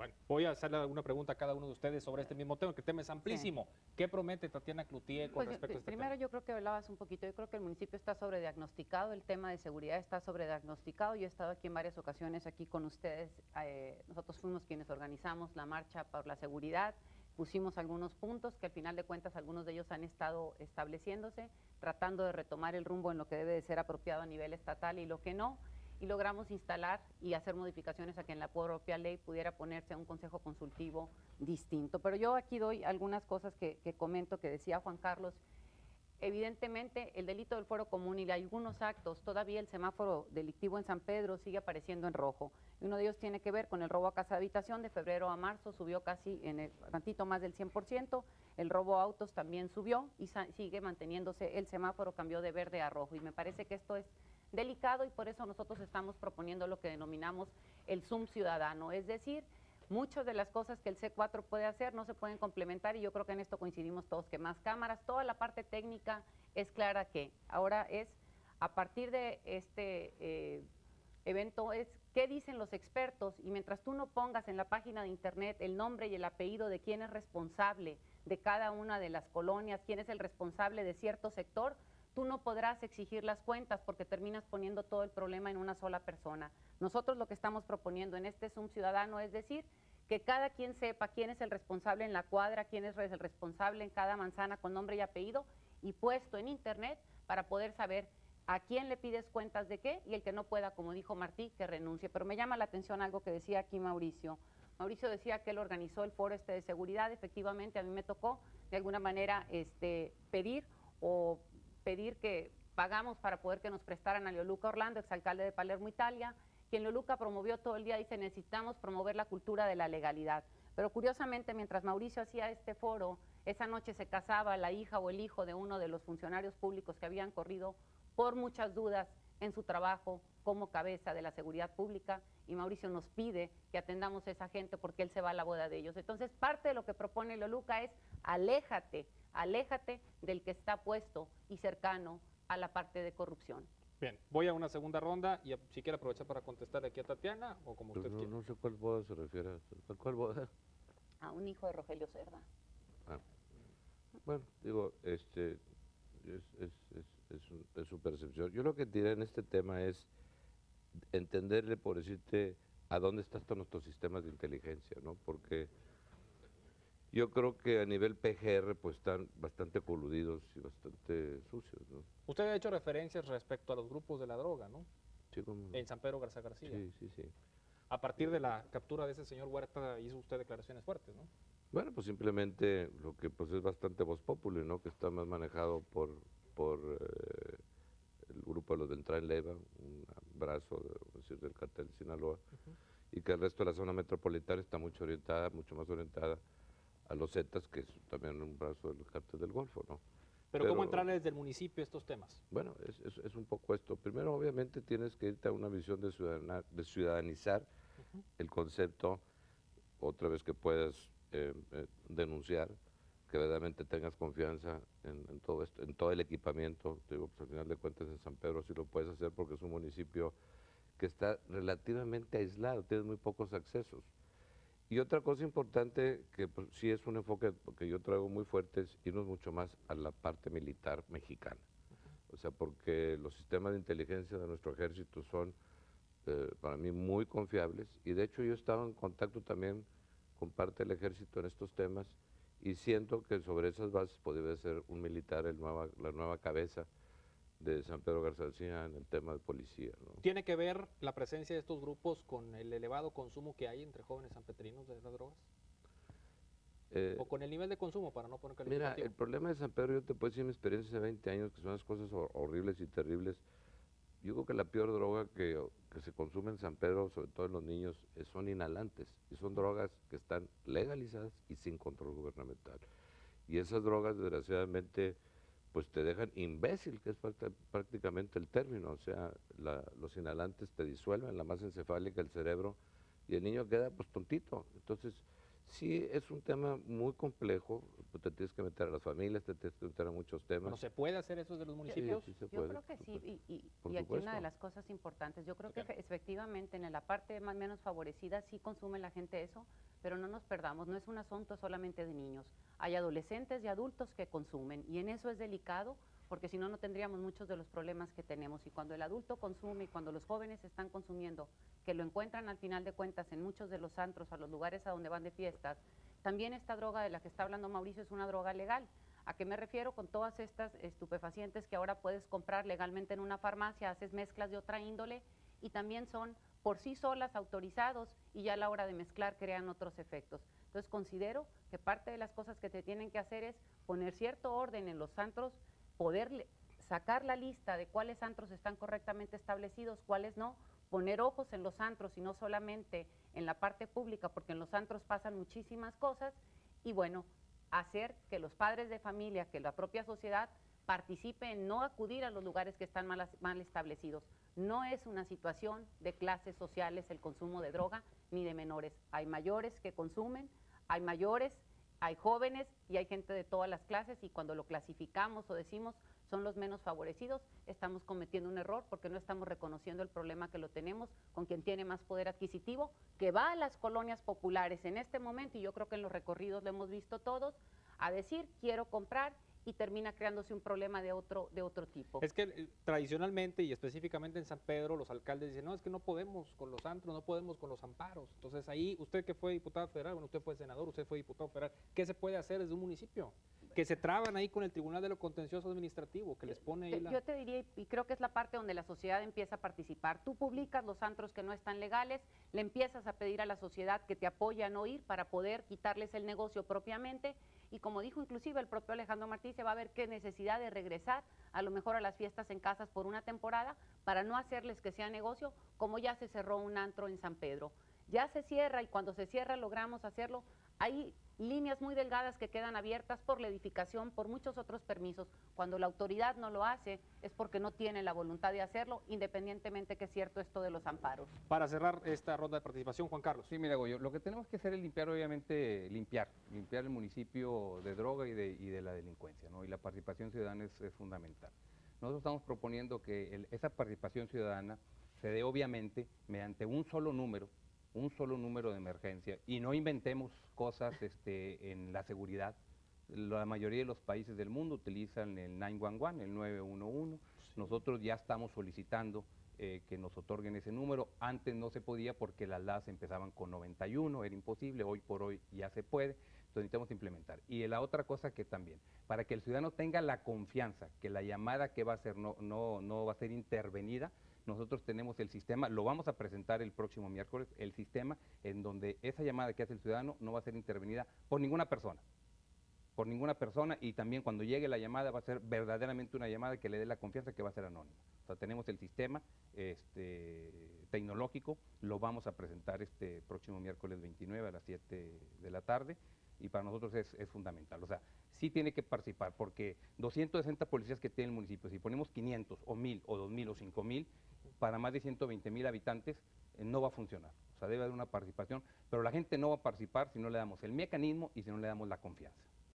Bueno, voy a hacerle alguna pregunta a cada uno de ustedes sobre este mismo tema, que el tema es Sí. amplísimo. ¿Qué promete Tatiana Cloutier con Pues respecto a este primero tema? yo creo que hablabas un poquito, yo creo que el municipio está sobrediagnosticado, el tema de seguridad está sobrediagnosticado. Yo he estado aquí en varias ocasiones aquí con ustedes, nosotros fuimos quienes organizamos la marcha por la seguridad, pusimos algunos puntos que al final de cuentas algunos de ellos han estado estableciéndose, tratando de retomar el rumbo en lo que debe de ser apropiado a nivel estatal y lo que no, y logramos instalar y hacer modificaciones a que en la propia ley pudiera ponerse un consejo consultivo distinto. Pero yo aquí doy algunas cosas que comento, que decía Juan Carlos. Evidentemente, el delito del fuero común y algunos actos, todavía el semáforo delictivo en San Pedro sigue apareciendo en rojo. Y uno de ellos tiene que ver con el robo a casa de habitación. De febrero a marzo subió casi en el tantito más del 100%. El robo a autos también subió y sigue manteniéndose. El semáforo cambió de verde a rojo. Y me parece que esto es delicado y por eso nosotros estamos proponiendo lo que denominamos el Zoom ciudadano. Es decir, muchas de las cosas que el C4 puede hacer no se pueden complementar y yo creo que en esto coincidimos todos, que más cámaras, toda la parte técnica es clara que ahora es, a partir de este evento, es qué dicen los expertos y mientras tú no pongas en la página de internet el nombre y el apellido de quién es responsable de cada una de las colonias, quién es el responsable de cierto sector, tú no podrás exigir las cuentas porque terminas poniendo todo el problema en una sola persona. Nosotros lo que estamos proponiendo en este Zoom ciudadano es decir, que cada quien sepa quién es el responsable en la cuadra, quién es el responsable en cada manzana con nombre y apellido y puesto en internet para poder saber a quién le pides cuentas de qué y el que no pueda, como dijo Martí, que renuncie. Pero me llama la atención algo que decía aquí Mauricio. Mauricio decía que él organizó el foro de seguridad. Efectivamente, a mí me tocó de alguna manera pedir que pagamos para poder que nos prestaran a Leoluca Orlando, exalcalde de Palermo, Italia, quien Leoluca promovió todo el día, dice, necesitamos promover la cultura de la legalidad. Pero curiosamente, mientras Mauricio hacía este foro, esa noche se casaba la hija o el hijo de uno de los funcionarios públicos que habían corrido por muchas dudas en su trabajo como cabeza de la seguridad pública, y Mauricio nos pide que atendamos a esa gente porque él se va a la boda de ellos. Entonces, parte de lo que propone Leoluca es aléjate del que está puesto y cercano a la parte de corrupción. Bien, voy a una segunda ronda y si quiere aprovechar para contestar aquí a Tatiana o como Pues usted quiera. no sé cuál boda se refiere. ¿Cuál boda? A un hijo de Rogelio Cerda. Ah, bueno, digo, es su percepción. Yo lo que diré en este tema es entenderle, por decirte, a dónde están todos nuestros sistemas de inteligencia, ¿no? Porque yo creo que a nivel PGR pues están bastante coludidos y bastante sucios, ¿no? Usted ha hecho referencias respecto a los grupos de la droga, ¿no? Sí, ¿cómo no? En San Pedro Garza García. Sí. A partir de la captura de ese señor Huerta hizo usted declaraciones fuertes, ¿no? Bueno, pues simplemente lo que pues es bastante voz populi, ¿no? Que está más manejado por el grupo de los Beltrán Leiva, un brazo del cartel de Sinaloa, y que el resto de la zona metropolitana está mucho más orientada a los Zetas, que es también un brazo del cartel del Golfo, ¿no? Pero ¿cómo entrarle desde el municipio a estos temas? Bueno, es un poco esto. Primero, obviamente, tienes que irte a una visión de ciudadanizar el concepto, otra vez que puedas denunciar, que verdaderamente tengas confianza en todo esto, en todo el equipamiento. Te digo, pues al final de cuentas en San Pedro sí lo puedes hacer porque es un municipio que está relativamente aislado, tienes muy pocos accesos. Y otra cosa importante que pues, sí es un enfoque que yo traigo muy fuerte es irnos mucho más a la parte militar mexicana. O sea, porque los sistemas de inteligencia de nuestro ejército son para mí muy confiables y de hecho yo he estado en contacto también con parte del ejército en estos temas y siento que sobre esas bases podría ser un militar la nueva cabeza de San Pedro Garza García en el tema de policía, ¿no? ¿Tiene que ver la presencia de estos grupos con el elevado consumo que hay entre jóvenes sanpetrinos de las drogas? ¿O con el nivel de consumo, para no poner calificativo? Mira, el problema de San Pedro, yo te puedo decir mi experiencia de 20 años, que son las cosas horribles y terribles. Yo creo que la peor droga que se consume en San Pedro, sobre todo en los niños, son inhalantes. Y son drogas que están legalizadas y sin control gubernamental. Y esas drogas, desgraciadamente, pues te dejan imbécil, que es prácticamente el término. O sea, los inhalantes te disuelven la masa encefálica del cerebro y el niño queda pues tontito. Entonces, sí es un tema muy complejo, pues, te tienes que meter a las familias, te tienes que meter a muchos temas. Bueno, ¿se puede hacer eso desde los municipios? Sí se Yo puede, creo que sí, por y aquí supuesto. una de las cosas importantes, yo creo que efectivamente en la parte más menos favorecida sí consume la gente eso, pero no nos perdamos, no es un asunto solamente de niños. Hay adolescentes y adultos que consumen y en eso es delicado porque si no, no tendríamos muchos de los problemas que tenemos. Y cuando el adulto consume y cuando los jóvenes están consumiendo, que lo encuentran al final de cuentas en muchos de los antros, a los lugares a donde van de fiestas, también esta droga de la que está hablando Mauricio es una droga legal. ¿A qué me refiero? Con todas estas estupefacientes que ahora puedes comprar legalmente en una farmacia, haces mezclas de otra índole y también son por sí solas autorizados y ya a la hora de mezclar crean otros efectos. Entonces considero que parte de las cosas que se tienen que hacer es poner cierto orden en los antros, poder sacar la lista de cuáles antros están correctamente establecidos, cuáles no, poner ojos en los antros y no solamente en la parte pública, porque en los antros pasan muchísimas cosas, y bueno, hacer que los padres de familia, que la propia sociedad participe en no acudir a los lugares que están mal establecidos. No es una situación de clases sociales el consumo de droga, ni de menores. Hay mayores que consumen, hay mayores, hay jóvenes y hay gente de todas las clases y cuando lo clasificamos o decimos son los menos favorecidos, estamos cometiendo un error porque no estamos reconociendo el problema que lo tenemos con quien tiene más poder adquisitivo, que va a las colonias populares en este momento, y yo creo que en los recorridos lo hemos visto todos, a decir quiero comprar y termina creándose un problema de otro tipo. Es que tradicionalmente y específicamente en San Pedro los alcaldes dicen, no, es que no podemos con los antros, no podemos con los amparos. Entonces ahí, usted que fue diputado federal, bueno, usted fue senador, usted fue diputado federal, ¿qué se puede hacer desde un municipio? Que se traban ahí con el Tribunal de lo Contencioso Administrativo, que les pone ahí Yo te diría, y creo que es la parte donde la sociedad empieza a participar. Tú publicas los antros que no están legales, le empiezas a pedir a la sociedad que te apoye a no ir para poder quitarles el negocio propiamente, y como dijo inclusive el propio Alejandro Martí, se va a ver qué necesidad de regresar a lo mejor a las fiestas en casas por una temporada para no hacerles que sea negocio, como ya se cerró un antro en San Pedro. Ya se cierra y cuando se cierra logramos hacerlo. Hay líneas muy delgadas que quedan abiertas por la edificación, por muchos otros permisos. Cuando la autoridad no lo hace es porque no tiene la voluntad de hacerlo, independientemente que es cierto esto de los amparos. Para cerrar esta ronda de participación, Juan Carlos. Sí, mira, Goyo, lo que tenemos que hacer es limpiar, obviamente, limpiar el municipio de droga y de la delincuencia, ¿no? Y la participación ciudadana es fundamental. Nosotros estamos proponiendo que esa participación ciudadana se dé, obviamente, mediante un solo número de emergencia y no inventemos cosas en la seguridad. La mayoría de los países del mundo utilizan el 911, el 911. Nosotros ya estamos solicitando que nos otorguen ese número. Antes no se podía porque las LAS empezaban con 91, era imposible, hoy por hoy ya se puede, entonces necesitamos implementar. Y la otra cosa que también, para que el ciudadano tenga la confianza que la llamada que va a hacer no va a ser intervenida, nosotros tenemos el sistema, lo vamos a presentar el próximo miércoles, el sistema en donde esa llamada que hace el ciudadano no va a ser intervenida por ninguna persona, y también cuando llegue la llamada va a ser verdaderamente una llamada que le dé la confianza que va a ser anónima. O sea, tenemos el sistema tecnológico, lo vamos a presentar este próximo miércoles 29 a las 7 de la tarde, y para nosotros es fundamental. O sea, sí tiene que participar, porque 260 policías que tiene el municipio, si ponemos 500 o 1000 o 2000 o 5000, para más de 120,000 habitantes, no va a funcionar. O sea, debe haber una participación, pero la gente no va a participar si no le damos el mecanismo y si no le damos la confianza.